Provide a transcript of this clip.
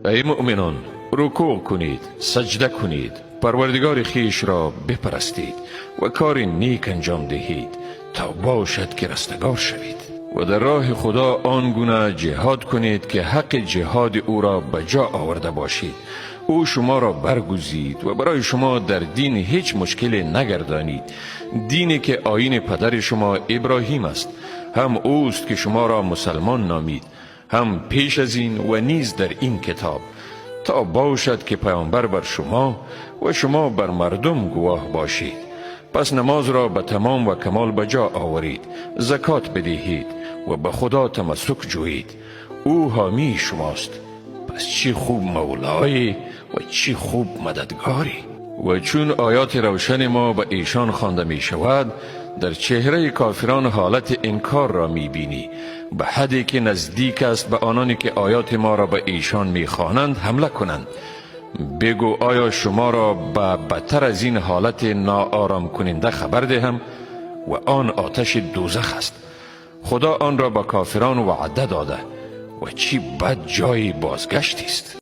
ای مؤمنان، رکوع کنید، سجده کنید، پروردگار خیش را بپرستید و کار نیک انجام دهید تا باشد که رستگار شوید و در راه خدا آنگونه جهاد کنید که حق جهاد او را به جا آورده باشید. او شما را برگزید و برای شما در دین هیچ مشکل نگردانید. دینی که آیین پدر شما ابراهیم است، هم اوست که شما را مسلمان نامید، هم پیش از این و نیز در این کتاب، تا باشد که پیامبر بر شما و شما بر مردم گواه باشید. پس نماز را به تمام و کمال به جا آورید، زکات بدهید و به خدا تمسک جویید. او حامی شماست. پس چی خوب مولای و چی خوب مددگاری. و چون آیات روشن ما به ایشان خوانده می شود، در چهره کافران حالت انکار را می بینی، به حدی که نزدیک است به آنانی که آیات ما را به ایشان می خوانند حمله کنند. بگو آیا شما را به بدتر از این حالت ناآرام کننده خبر دهم؟ و آن آتش دوزخ است. خدا آن را به کافران وعده داده و چی بد جای بازگشتی است.